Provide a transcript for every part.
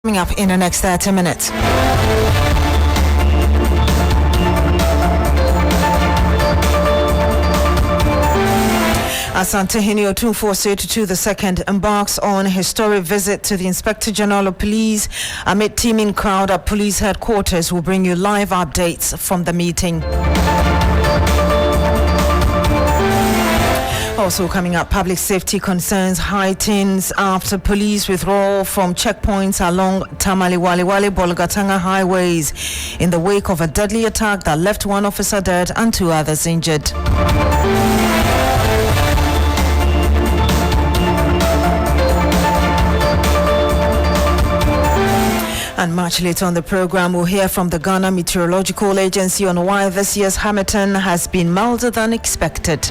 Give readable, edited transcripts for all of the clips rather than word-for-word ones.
Coming up in the next 30 minutes. Asantehene Otumfuo Osei Tutu II embarks on a historic visit to the Inspector General of Police amid teeming crowd at police headquarters. We'll bring you live updates from the meeting. Also coming up, public safety concerns heightens after police withdrawal from checkpoints along Tamale Walewale-Bolgatanga highways in the wake of a deadly attack that left one officer dead and 2 others injured. And much later on the program, we'll hear from the Ghana Meteorological Agency on why this year's Harmattan has been milder than expected.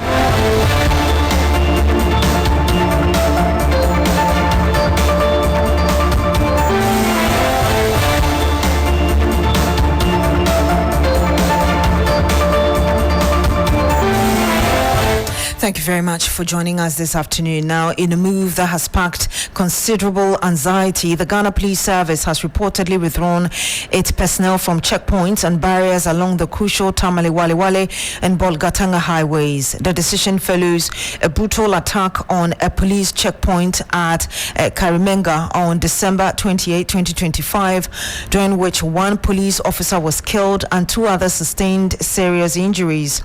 Thank you very much for joining us this afternoon. Now, in a move that has sparked considerable anxiety, the Ghana Police Service has reportedly withdrawn its personnel from checkpoints and barriers along the crucial Tamale Walewale and Bolgatanga highways. The decision follows a brutal attack on a police checkpoint at Karimenga on December 28, 2025, during which 1 police officer was killed and 2 others sustained serious injuries.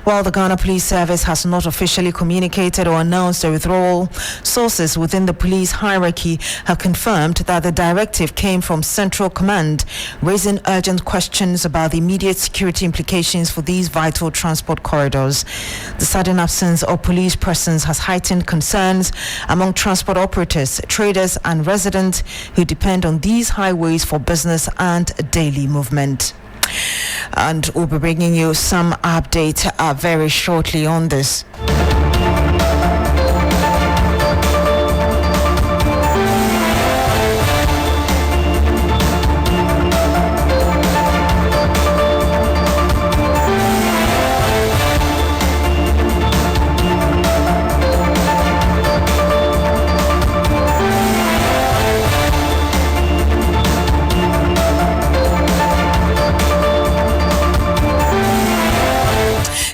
While the Ghana Police Service has not officially communicated or announced a withdrawal, sources within the police hierarchy have confirmed that the directive came from Central Command, raising urgent questions about the immediate security implications for these vital transport corridors. The sudden absence of police presence has heightened concerns among transport operators, traders and residents who depend on these highways for business and daily movement. And we'll be bringing you some update very shortly on this.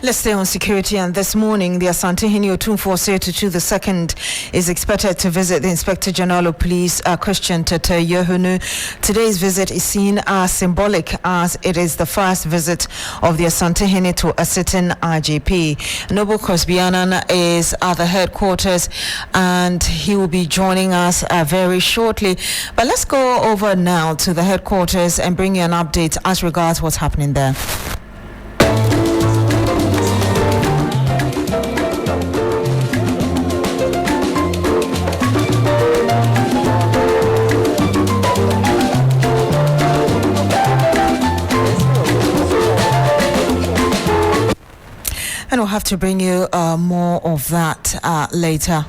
Let's stay on security, and this morning the Asantehene Otumfuo Osei Tutu II is expected to visit the Inspector General of Police, Christian Tete Yohunu. Today's visit is seen as symbolic as it is the first visit of the Asantehene to a sitting IGP. Noble Kosbianan is at the headquarters and he will be joining us very shortly. But let's go over now to the headquarters and bring you an update as regards what's happening there. And we'll have to bring you more of that later.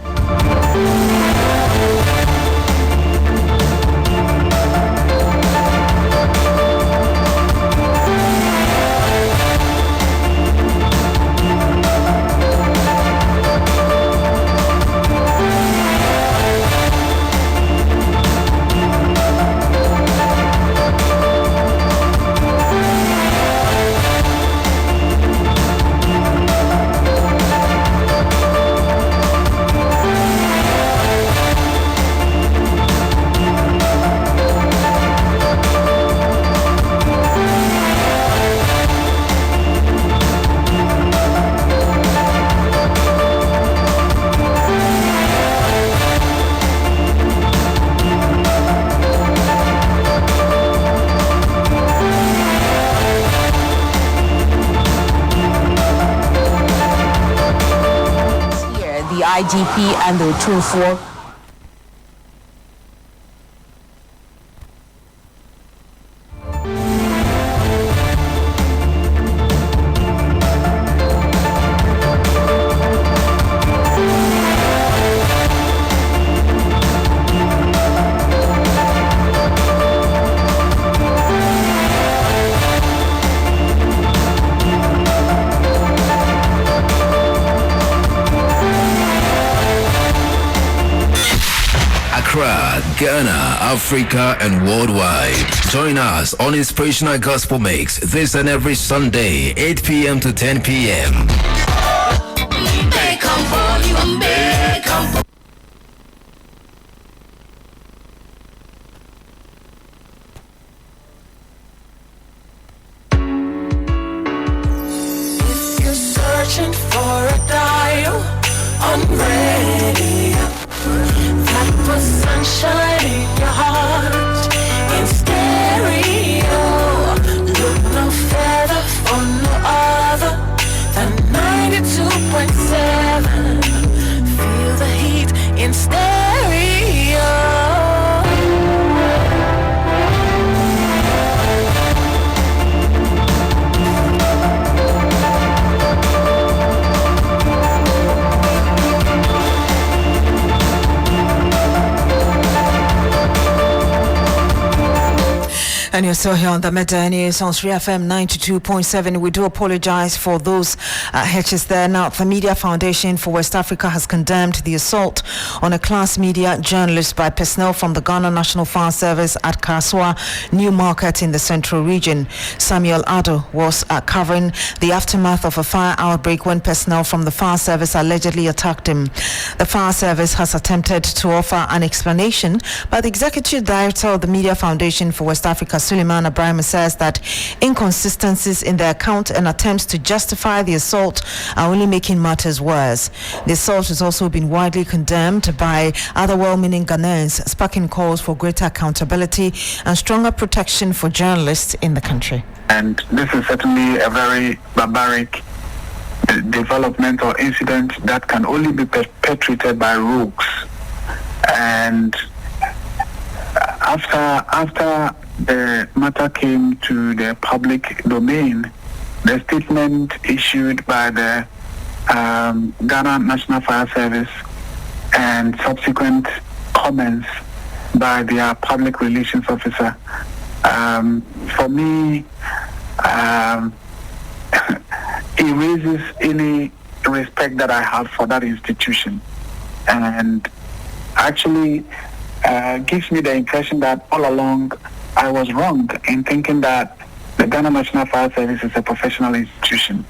IGP and the Otumfuo. Ghana, Africa, and worldwide. Join us on Inspirational Gospel Mix this and every Sunday, 8 p.m. to 10 p.m. If you're searching for a dial on radio that was sunshine in your heart in stereo, look no further for no other than 92.7. Feel the heat in stereo. And you're still here on the Midday News on 3FM 92.7. We do apologize for those hitches there. Now, the Media Foundation for West Africa has condemned the assault on a class media journalist by personnel from the Ghana National Fire Service at Kaswa New Market in the Central Region. Samuel Adu was covering the aftermath of a fire outbreak when personnel from the fire service allegedly attacked him. The fire service has attempted to offer an explanation, but the executive director of the Media Foundation for West Africa, Suleiman Ibrahim, says that inconsistencies in the account and attempts to justify the assault are only making matters worse. The assault has also been widely condemned by other well-meaning Ghanaians, sparking calls for greater accountability and stronger protection for journalists in the country. And this is certainly a very barbaric development or incident that can only be perpetrated by rogues. And after the matter came to the public domain, the statement issued by the Ghana National Fire Service and subsequent comments by their public relations officer, for me, erases any respect that I have for that institution, and actually gives me the impression that all along I was wrong in thinking that the Ghana National Fire Service is a professional institution.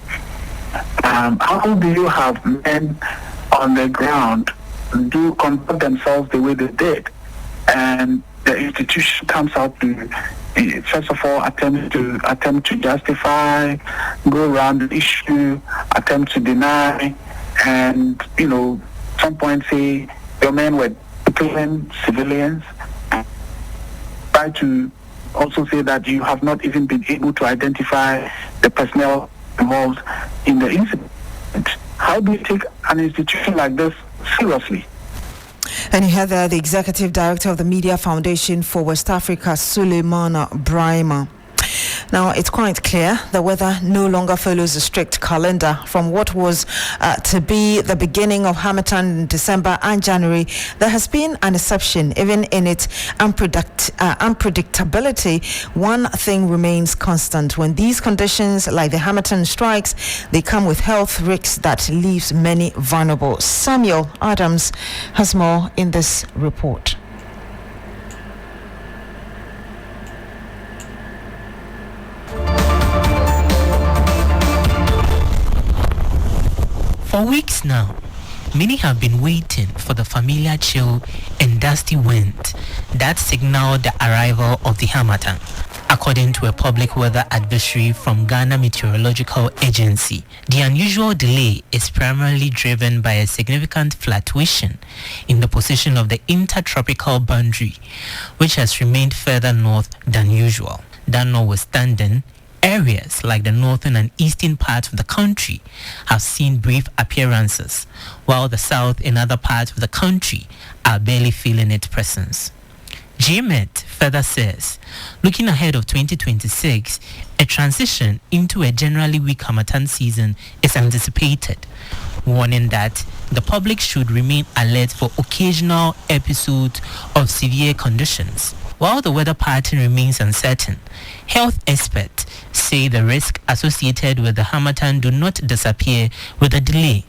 How do you have men on the ground do conduct themselves the way they did, and the institution comes out to first of all attempt to justify, go around the issue, attempt to deny, and some point say your men were killing civilians, try to also say that you have not even been able to identify the personnel involved in the incident. How do you take an institution like this seriously? And you heard there the executive director of the Media Foundation for West Africa, Suleiman Ibrahim. Now, it's quite clear the weather no longer follows a strict calendar. From what was to be the beginning of Harmattan in December and January, there has been an exception. Even in its unpredictability, one thing remains constant. When these conditions, like the Harmattan strikes, they come with health risks that leaves many vulnerable. Samuel Adams has more in this report. For weeks now, many have been waiting for the familiar chill and dusty wind that signaled the arrival of the Harmattan. According to a public weather advisory from Ghana Meteorological Agency, the unusual delay is primarily driven by a significant fluctuation in the position of the intertropical boundary, which has remained further north than usual. That notwithstanding, areas like the northern and eastern parts of the country have seen brief appearances, while the south and other parts of the country are barely feeling its presence. GMET further says, looking ahead of 2026, a transition into a generally weak Harmattan season is anticipated, warning that the public should remain alert for occasional episodes of severe conditions. While the weather pattern remains uncertain, health experts say the risks associated with the Harmattan do not disappear with the delay.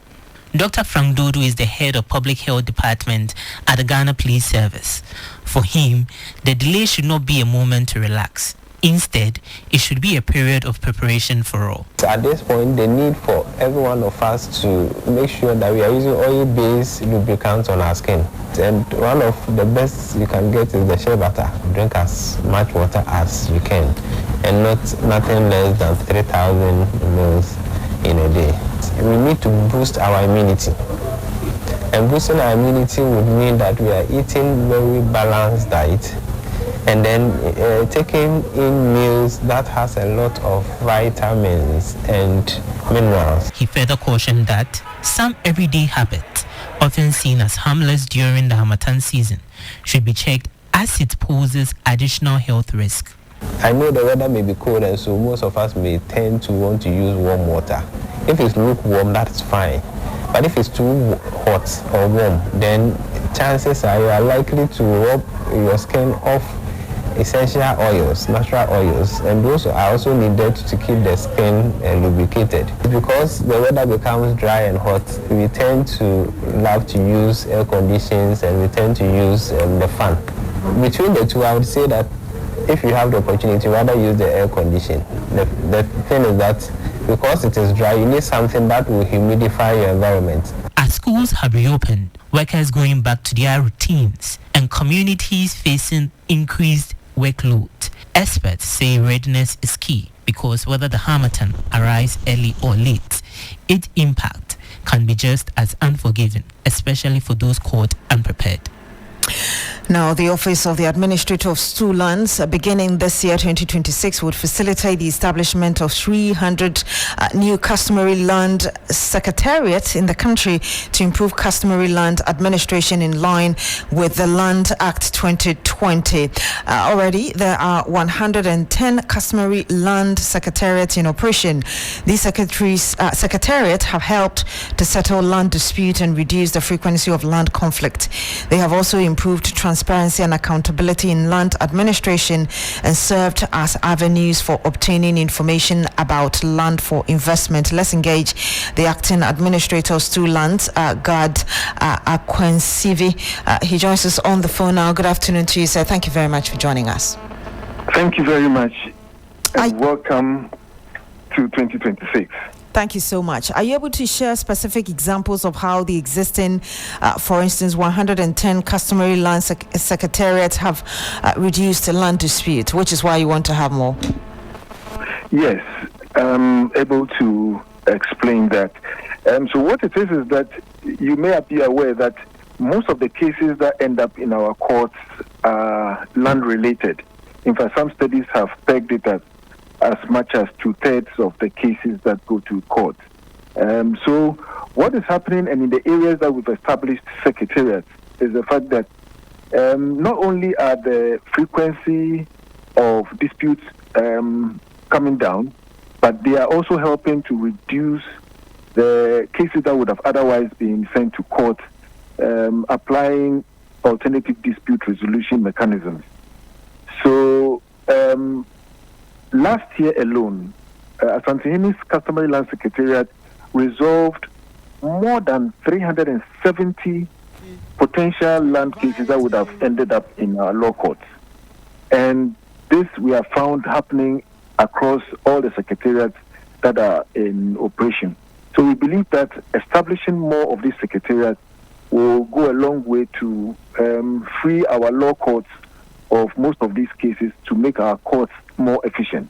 Dr. Frank Dodo is the head of Public Health Department at the Ghana Police Service. For him, the delay should not be a moment to relax. Instead, it should be a period of preparation for all. At this point, the need for every one of us to make sure that we are using oil-based lubricants on our skin. And one of the best you can get is the shea butter. Drink as much water as you can, and nothing less than 3,000 mils in a day. We need to boost our immunity. And boosting our immunity would mean that we are eating very balanced diet, and then taking in meals that has a lot of vitamins and minerals. He further cautioned that some everyday habits, often seen as harmless during the Harmattan season, should be checked as it poses additional health risk. I know the weather may be cold, and so most of us may tend to want to use warm water. If it's lukewarm, that's fine. But if it's too hot or warm, then chances are you are likely to rub your skin off essential oils, natural oils, and those are also needed to keep the skin lubricated. Because the weather becomes dry and hot, we tend to love to use air conditions, and we tend to use the fan. Between the two, I would say that if you have the opportunity, rather use the air condition. The thing is that because it is dry, you need something that will humidify your environment. As schools have reopened, workers going back to their routines, and communities facing increased workload, experts say readiness is key, because whether the Harmattan arrives early or late, its impact can be just as unforgiving, especially for those caught unprepared. Now, the Office of the Administrator of Stool Lands, beginning this year, 2026, would facilitate the establishment of 300 new customary land secretariats in the country to improve customary land administration in line with the Land Act 2020. Already, there are 110 customary land secretariats in operation. These secretariats have helped to settle land dispute and reduce the frequency of land conflict. They have also improved transparency and accountability in land administration and served as avenues for obtaining information about land for investment. Let's engage the acting administrator of Stool Lands, Gad Akwensivi. He joins us on the phone now. Good afternoon to you, sir. Thank you very much for joining us. Thank you very much, and welcome to 2026. Thank you so much. Are you able to share specific examples of how the existing, for instance, 110 customary land secretariats have reduced land dispute, which is why you want to have more? Yes, I'm able to explain that. So what it is that you may be aware that most of the cases that end up in our courts are land-related. In fact, some studies have pegged it as much as 2/3 of the cases that go to court. So what is happening, and in the areas that we've established secretariats, is the fact that not only are the frequency of disputes coming down, but they are also helping to reduce the cases that would have otherwise been sent to court, applying alternative dispute resolution mechanisms. So last year alone, Asantehene's Customary Land Secretariat resolved more than 370 potential land cases that would have ended up in our law courts. And this we have found happening across all the secretariats that are in operation. So we believe that establishing more of these secretariats will go a long way to free our law courts of most of these cases, to make our courts more efficient.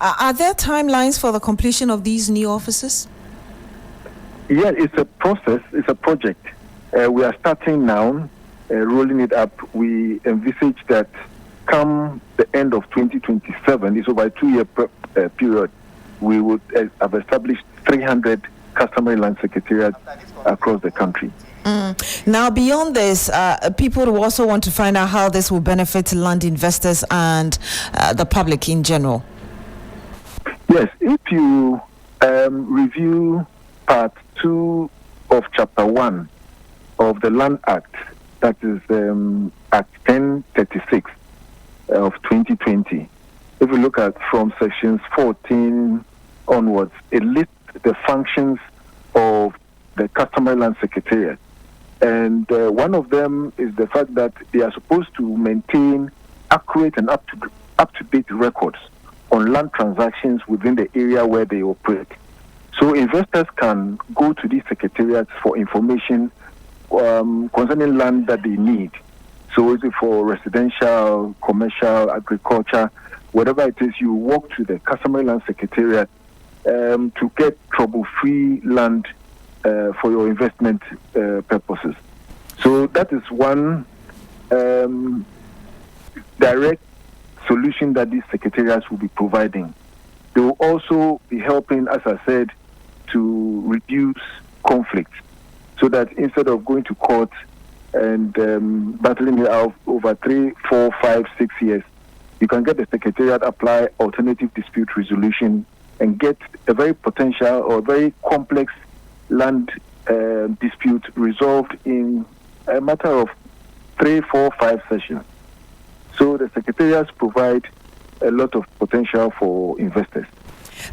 Are there timelines for the completion of these new offices? Yeah, it's a process, it's a project. We are starting now, rolling it up. We envisage that come the end of 2027, it's over a 2-year period, we would have established 300 customary land secretariats across the country. Now, beyond this, people will also want to find out how this will benefit land investors and the public in general. Yes, if you review Part 2 of Chapter 1 of the Land Act, that is Act 1036 of 2020, if you look at from sections 14 onwards, it lists the functions of the Customary Land Secretariat. And one of them is the fact that they are supposed to maintain accurate and up-to-date records on land transactions within the area where they operate. So investors can go to these secretariats for information concerning land that they need. So is it for residential, commercial, agriculture, whatever it is, you walk to the Customary Land Secretariat to get trouble-free land for your investment purposes. So that is one direct solution that these secretariats will be providing. They will also be helping, as I said, to reduce conflict, so that instead of going to court and battling it out over 3, 4, 5, 6 years, you can get the secretariat apply alternative dispute resolution and get a very potential or very complex land dispute resolved in a matter of 3, 4, 5 sessions. So the secretariats provide a lot of potential for investors.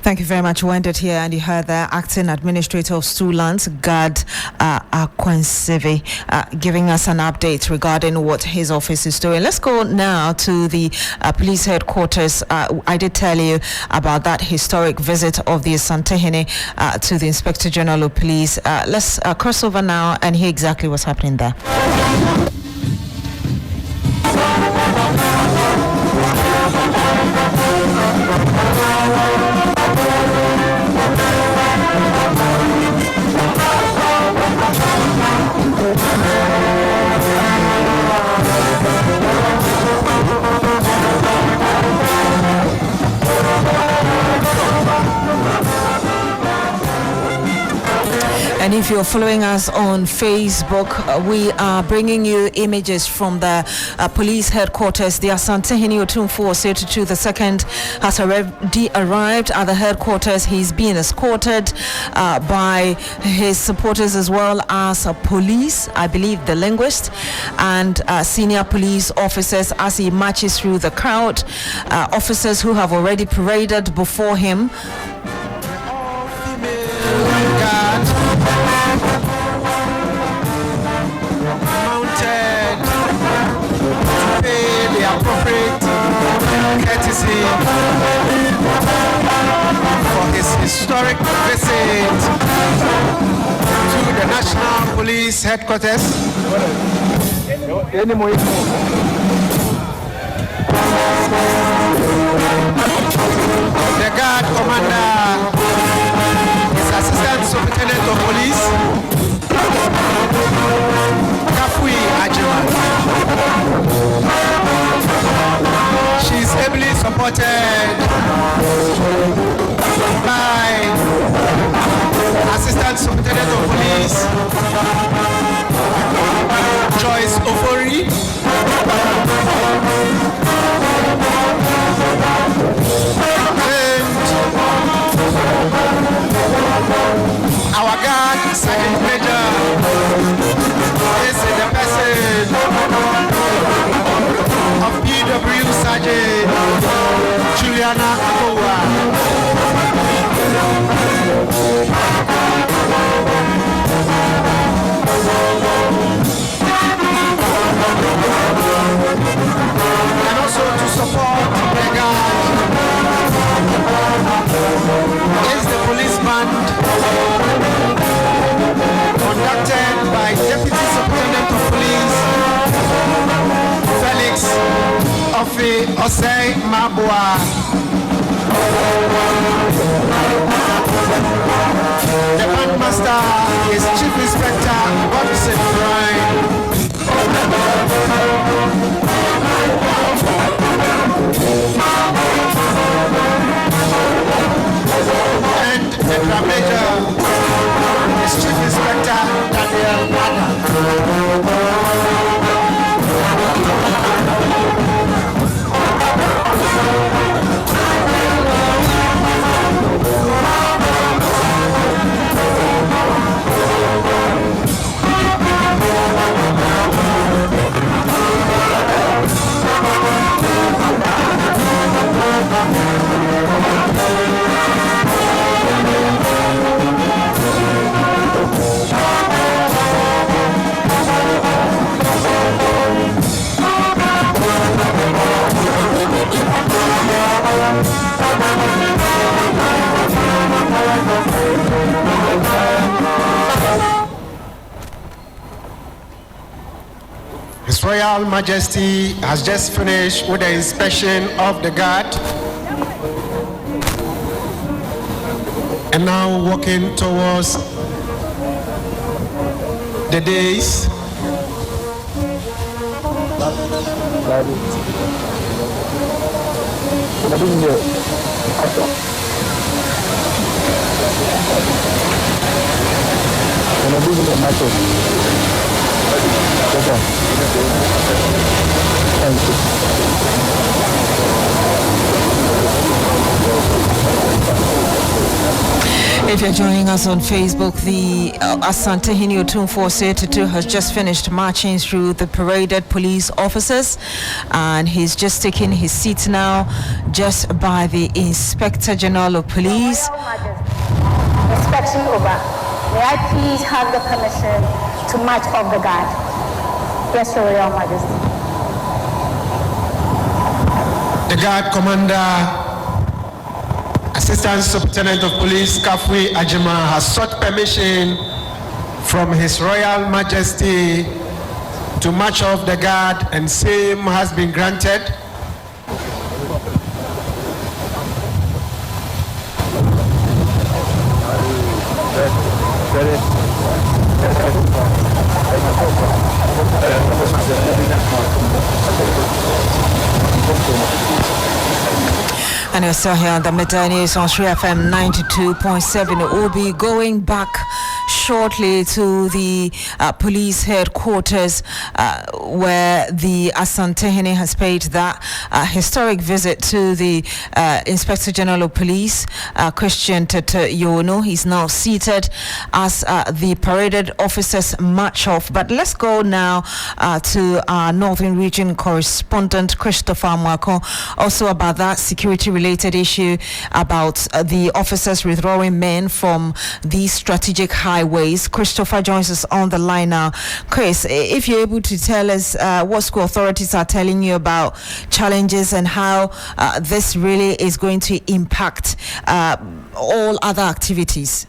Thank you very much. We ended here, and you heard the Acting Administrator of Stulands, Gad Akwansivi, giving us an update regarding what his office is doing. Let's go now to the police headquarters. I did tell you about that historic visit of the Asantehene to the Inspector General of Police. Let's cross over now and hear exactly what's happening there. And if you're following us on Facebook, we are bringing you images from the police headquarters. The Asantehene Otumfuo Osei Tutu II has already arrived at the headquarters. He's being escorted by his supporters as well as police, I believe the linguist, and senior police officers as he marches through the crowd. Officers who have already paraded before him. Mounted to pay the appropriate courtesy for his historic visit to the National Police Headquarters. The guard commander, his assistant superintendent of police, she's heavily supported by Assistant Superintendent of Police Joyce Ofori, and our guard Sergeant Major is the person of PW Sergeant Juliana Akowa. And also to support the guard is the police band conducted by Deputy Superintendent of Police Felix Osei Mabua. The bandmaster is Chief Inspector Beatrice Adu. And the drum major is Chief Inspector Daniel Ada. Royal Majesty has just finished with the inspection of the guard and now walking towards the dais. If you're joining us on Facebook, the Asantehene Otumfuo Osei Tutu has just finished marching through the paraded police officers, and he's just taking his seat now just by the Inspector General of Police. Inspection over. May I please have the permission to march off the guard? Yes, Your Royal Majesty. The guard commander, Assistant Superintendent of Police Kafui Ajima, has sought permission from His Royal Majesty to march off the guard, and same has been granted. And you're still here on the Midday News on 3FM 92.7. We'll be going back shortly to the police headquarters where the Asantehene has paid that historic visit to the Inspector General of Police, Christian Tete Yono. He's now seated as the paraded officers march off. But let's go now to our Northern Region correspondent, Christopher Mwako, also about that security-related issue about the officers withdrawing men from these strategic highways. Christopher joins us on the line now. Chris, if you're able to tell us what school authorities are telling you about challenges and how this really is going to impact all other activities.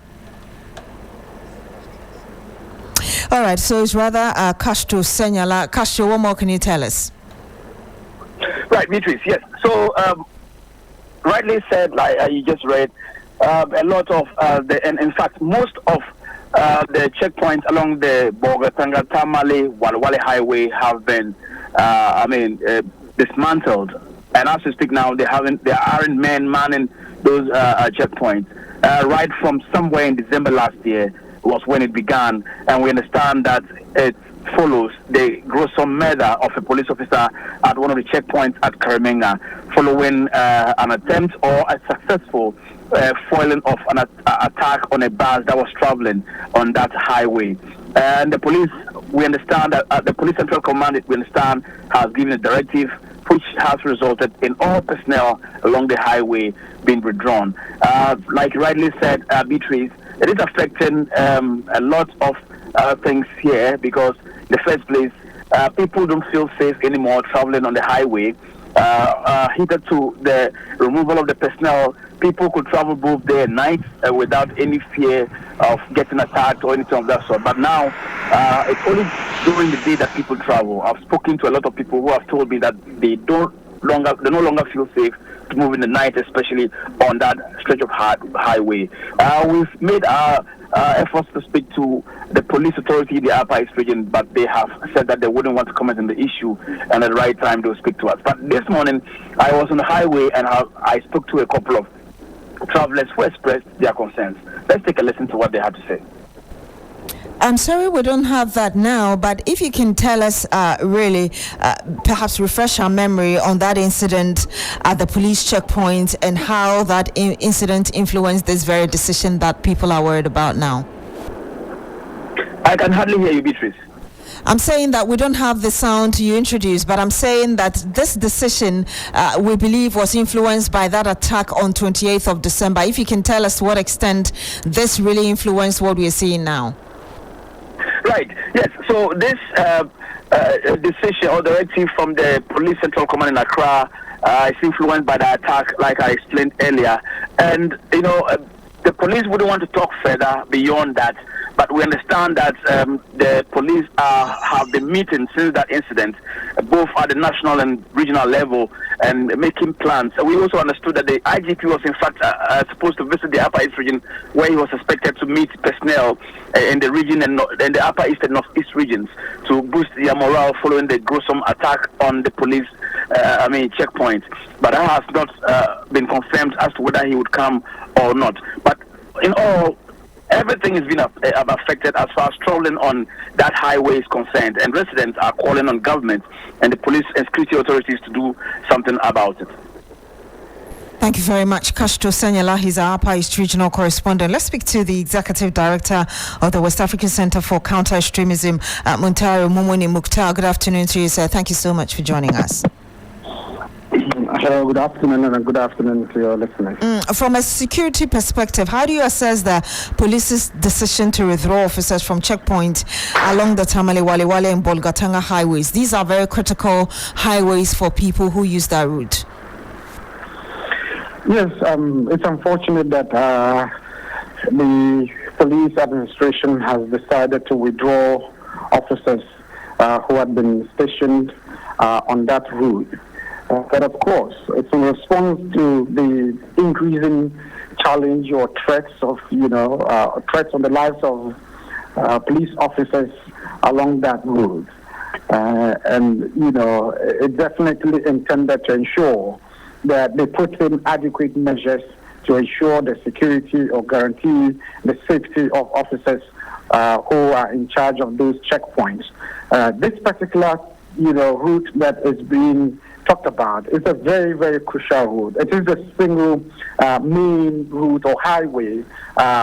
All right, so it's rather Castro Senyala. Castro, what more can you tell us? Right, Beatrice, yes. So, rightly said, like you just read, a lot of and in fact, most of the checkpoints along the Bolgatanga Tamale Walewale Highway have been, dismantled. And as we speak now, there aren't men manning those checkpoints. Right from somewhere in December last year was when it began, and we understand that it follows the gruesome murder of a police officer at one of the checkpoints at Karimenga, following an attempt or a successful foiling of an attack on a bus that was traveling on that highway. And the police, we understand that the Police Central Command, we understand, has given a directive which has resulted in all personnel along the highway being withdrawn. Like you rightly said, Beatrice, it is affecting a lot of things here, because in the first place, people don't feel safe anymore traveling on the highway. Hitherto the removal of the personnel, people could travel both day and night without any fear of getting attacked or anything of that sort. But now, it's only during the day that people travel. I've spoken to a lot of people who have told me that they no longer feel safe to move in the night, especially on that stretch of highway. We've made our efforts to speak to the police authority, the Upper East region, but they have said that they wouldn't want to comment on the issue, and at the right time they'll speak to us. But this morning, I was on the highway and I spoke to a couple of travelers who expressed their concerns. Let's take a listen to what they had to say. I'm sorry we don't have that now, but if you can tell us perhaps refresh our memory on that incident at the police checkpoint and how that incident influenced this very decision that people are worried about now. I can hardly hear you, Beatrice. I'm saying that we don't have the sound you introduced, but I'm saying that this decision, we believe, was influenced by that attack on 28th of December. If you can tell us to what extent this really influenced what we are seeing now. Right, yes. So this decision or directive from the Police Central Command in Accra is influenced by the attack, like I explained earlier. And, the police wouldn't want to talk further beyond that. But we understand that the police have been meeting since that incident, both at the national and regional level, and making plans. We also understood that the IGP was in fact supposed to visit the Upper East region, where he was expected to meet personnel in the region and the Upper East and Northeast regions to boost their morale following the gruesome attack on the police checkpoint. But that has not been confirmed as to whether he would come or not. But in all, everything has been affected as far as traveling on that highway is concerned, and residents are calling on government and the police and security authorities to do something about it. Thank you very much, Kashto Sanyala. He's our Upper East Regional Correspondent. Let's speak to the Executive Director of the West African Center for Counter-Extremism, Muntari Mumuni Mukhtar. Good afternoon to you, sir. Thank you so much for joining us. Hello, good afternoon, and good afternoon to your listeners. From a security perspective, how do you assess the police's decision to withdraw officers from checkpoints along the Tamale Walewale-Bolgatanga highways? These are very critical highways for people who use that route. Yes, it's unfortunate that the police administration has decided to withdraw officers who had been stationed on that route. But of course, it's in response to the increasing challenge or threats of, threats on the lives of police officers along that route. It definitely intended to ensure that they put in adequate measures to ensure the security or guarantee the safety of officers who are in charge of those checkpoints. This particular, route that is being talked about is a very, very crucial route. It is a single main route or highway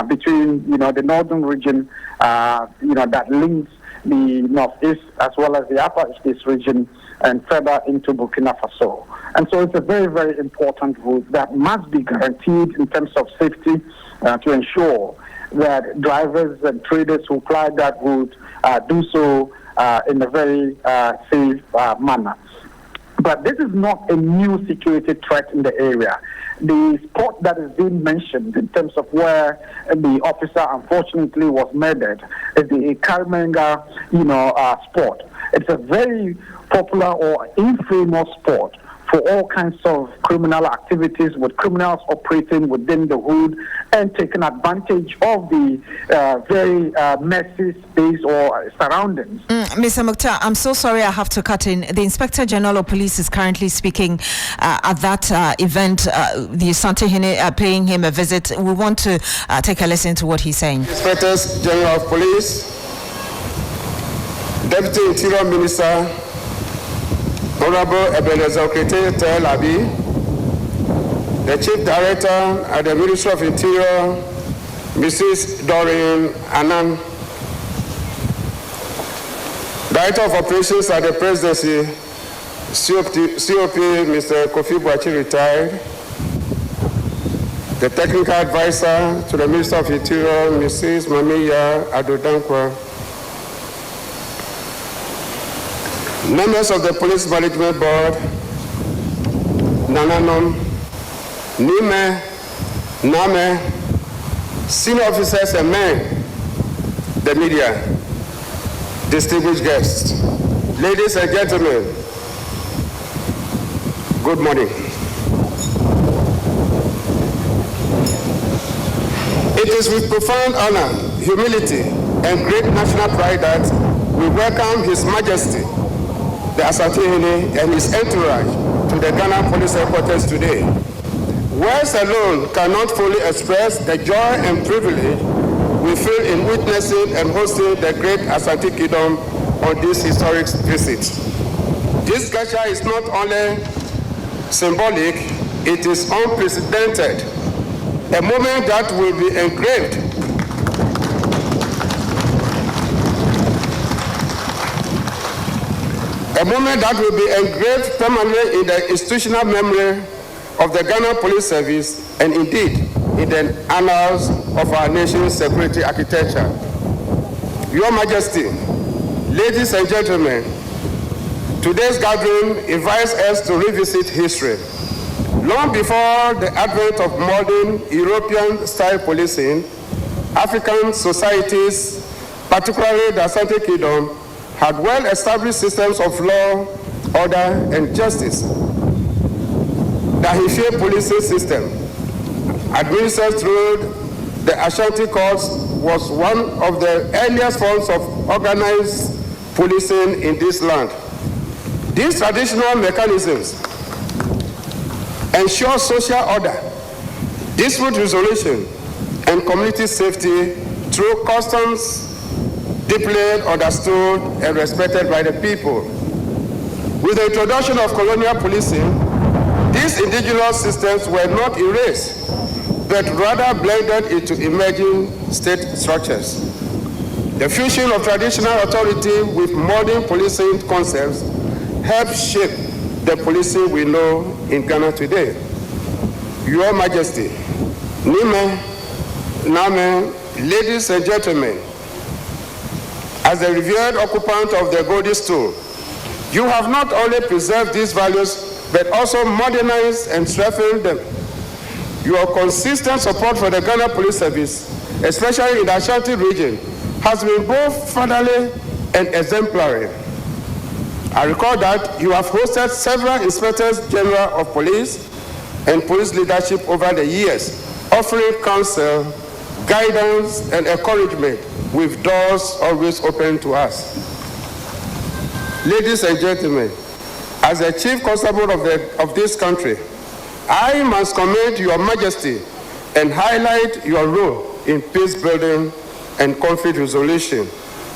between, the northern region, that links the northeast as well as the upper east region and further into Burkina Faso. And so it's a very, very important route that must be guaranteed in terms of safety to ensure that drivers and traders who fly that route do so in a very safe manner. But this is not a new security threat in the area. The spot that is being mentioned in terms of where the officer unfortunately was murdered is the Karimenga, spot. It's a very popular or infamous spot for all kinds of criminal activities, with criminals operating within the hood and taking advantage of the very messy space or surroundings. Mr. Mukhtar, I'm so sorry I have to cut in. The Inspector General of Police is currently speaking at that event. The Asantehene paying him a visit. We want to take a listen to what he's saying. Inspector General of Police, Deputy Interior Minister, Honorable Ebenezer Tel Abi, the Chief Director at the Ministry of Interior, Mrs. Doreen Annan, Director of Operations at the Presidency, COP Mr. Kofi Boachi retired, the Technical Advisor to the Minister of Interior, Mrs. Mamiya Adodankwa, members of the Police Management Board, Nananom, Nime, Name, senior officers and men, the media, distinguished guests, ladies and gentlemen, good morning. It is with profound honor, humility, and great national pride that we welcome His Majesty, the Asantehene and his entourage to the Ghana Police Headquarters today. Words alone cannot fully express the joy and privilege we feel in witnessing and hosting the great Asante Kingdom on this historic visit. This gesture is not only symbolic, it is unprecedented, a moment that will be engraved permanently in the institutional memory of the Ghana Police Service and indeed in the annals of our nation's security architecture. Your Majesty, ladies and gentlemen, today's gathering invites us to revisit history. Long before the advent of modern European-style policing, African societies particularly the Asante Kingdom, had well-established systems of law, order, and justice. The Ahifie policing system, administered through the Ashanti courts, was one of the earliest forms of organized policing in this land. These traditional mechanisms ensure social order, dispute resolution, and community safety through customs deeply understood and respected by the people. With the introduction of colonial policing, these indigenous systems were not erased, but rather blended into emerging state structures. The fusion of traditional authority with modern policing concepts helped shape the policing we know in Ghana today. Your Majesty, Nime, Name, ladies and gentlemen, as the revered occupant of the Golden Stool, you have not only preserved these values, but also modernized and strengthened them. Your consistent support for the Ghana Police Service, especially in the Ashanti region, has been both fatherly and exemplary. I recall that you have hosted several Inspectors General of Police and police leadership over the years, offering counsel, guidance, and encouragement, with doors always open to us. Ladies and gentlemen, as the Chief Constable of this country, I must commend Your Majesty and highlight your role in peace building and conflict resolution,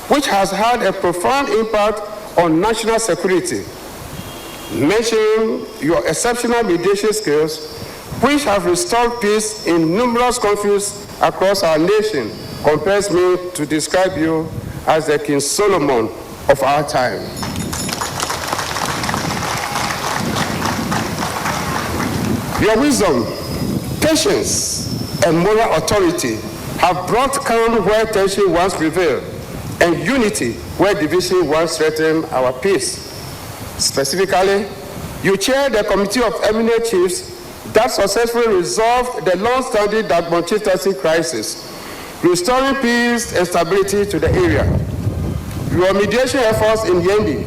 which has had a profound impact on national security. Mentioning your exceptional mediation skills, which have restored peace in numerous conflicts across our nation, compels me to describe you as the King Solomon of our time. Your wisdom, patience, and moral authority have brought calm where tension once prevailed, and unity where division once threatened our peace. Specifically, you chair the Committee of Eminent Chiefs that successfully resolved the long-standing Dagbon chieftaincy crisis, restoring peace and stability to the area. Your mediation efforts in Yendi,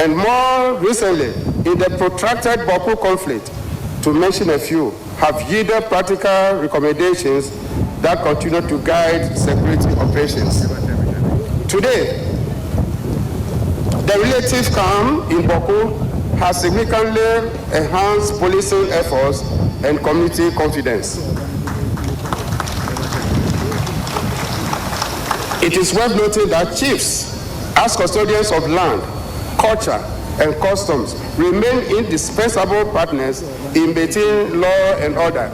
and more recently in the protracted Boku conflict, to mention a few, have yielded practical recommendations that continue to guide security operations. Today, the relative calm in Boku has significantly enhanced policing efforts and community confidence. It is worth noting that chiefs, as custodians of land, culture, and customs, remain indispensable partners in maintaining law and order.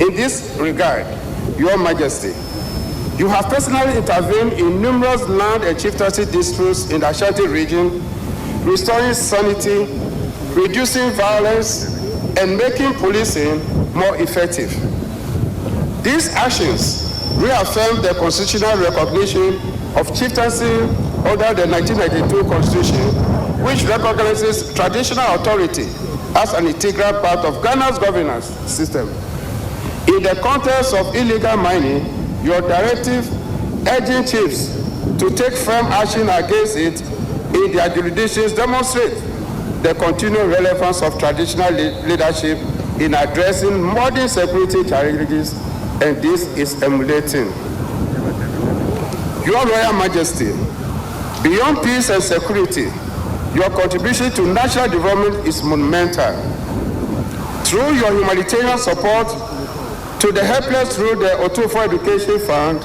In this regard, Your Majesty, you have personally intervened in numerous land and chieftaincy disputes in the Ashanti region, restoring sanity, reducing violence, and making policing more effective. These actions reaffirm the constitutional recognition of chieftaincy under the 1992 Constitution, which recognizes traditional authority as an integral part of Ghana's governance system. In the context of illegal mining, your directive urging chiefs to take firm action against it in their jurisdictions demonstrate the continued relevance of traditional leadership in addressing modern security challenges, and this is emulating. Your Royal Majesty, beyond peace and security, your contribution to national development is monumental. Through your humanitarian support to the helpless through the Otumfuo Education Fund,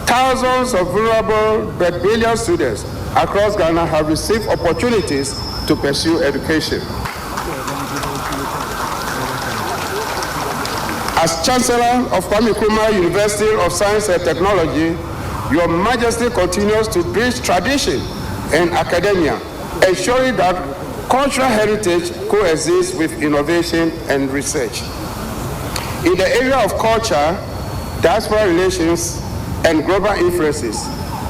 thousands of vulnerable but brilliant students across Ghana have received opportunities to pursue education. As Chancellor of Kwame Nkrumah University of Science and Technology, Your Majesty continues to bridge tradition and academia, ensuring that cultural heritage coexists with innovation and research. In the area of culture, diaspora relations, and global influences,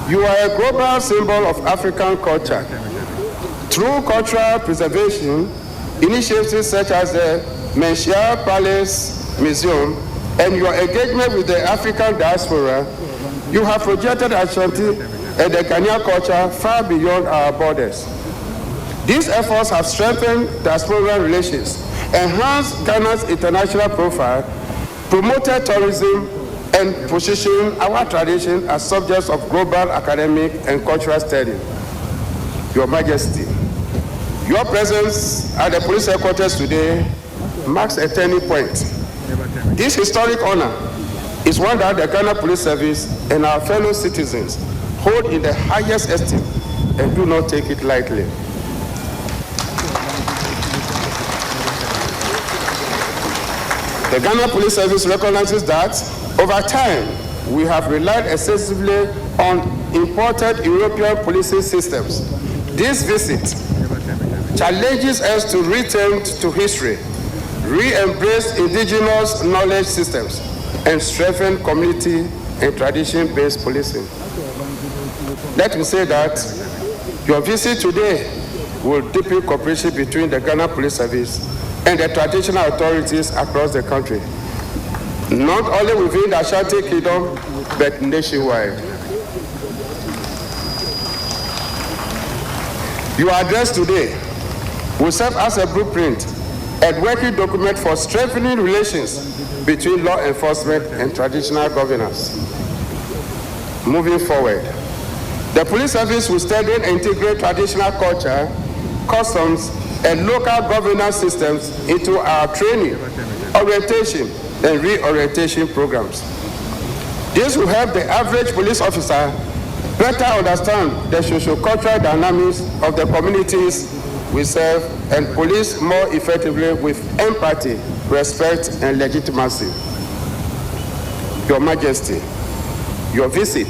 you are a global symbol of African culture. Through cultural preservation, initiatives such as the Menchia Palace Museum and your engagement with the African diaspora, you have projected Ashanti and the Ghanaian culture far beyond our borders. These efforts have strengthened diaspora relations, enhanced Ghana's international profile, promoted tourism, and positioned our tradition as subjects of global academic and cultural study. Your Majesty, your presence at the police headquarters today marks a turning point. This historic honor is one that the Ghana Police Service and our fellow citizens hold in the highest esteem and do not take it lightly. The Ghana Police Service recognizes that over time we have relied excessively on imported European policing systems. This visit challenges us to return to history, re-embrace indigenous knowledge systems, and strengthen community and tradition-based policing. Let me say that your visit today will deepen cooperation between the Ghana Police Service and the traditional authorities across the country, not only within the Ashanti Kingdom, but nationwide. Your address today will serve as a blueprint and working document for strengthening relations between law enforcement and traditional governance. Moving forward, the police service will study and integrate traditional culture, customs, and local governance systems into our training, orientation, and reorientation programs. This will help the average police officer better understand the socio-cultural dynamics of the communities we serve and police more effectively with empathy, respect, and legitimacy. Your Majesty, your visit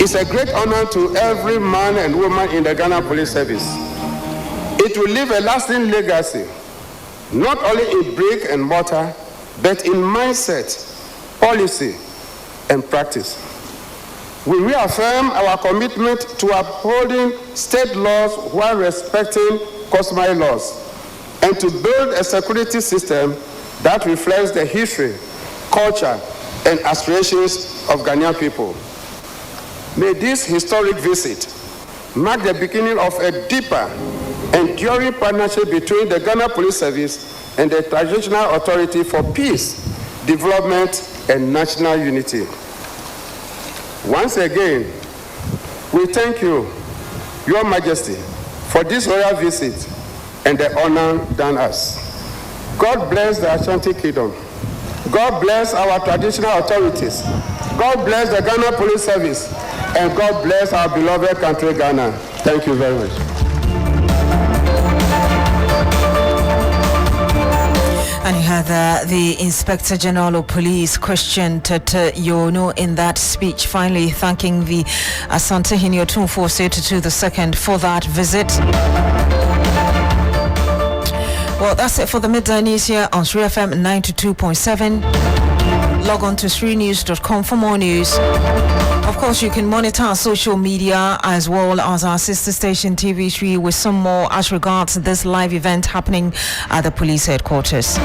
is a great honor to every man and woman in the Ghana Police Service. It will leave a lasting legacy, not only in brick and mortar, but in mindset, policy, and practice. We reaffirm our commitment to upholding state laws while respecting customary laws, and to build a security system that reflects the history, culture, and aspirations of Ghanaian people. May this historic visit mark the beginning of a deeper, enduring partnership between the Ghana Police Service and the Transitional Authority for Peace, Development, and National Unity. Once again, we thank you, Your Majesty, for this royal visit and the honor done us. God bless the Ashanti Kingdom. God bless our traditional authorities. God bless the Ghana Police Service. And God bless our beloved country, Ghana. Thank you very much. And you had the Inspector General of Police questioned Yono in that speech, finally thanking the Asantehene Otumfuo Osei Tutu II for that visit. Well, that's it for the Midday News here on Sri FM 92.7. Log on to srinews.com for more news. Of course, you can monitor our social media as well as our sister station TV3 with some more as regards this live event happening at the police headquarters.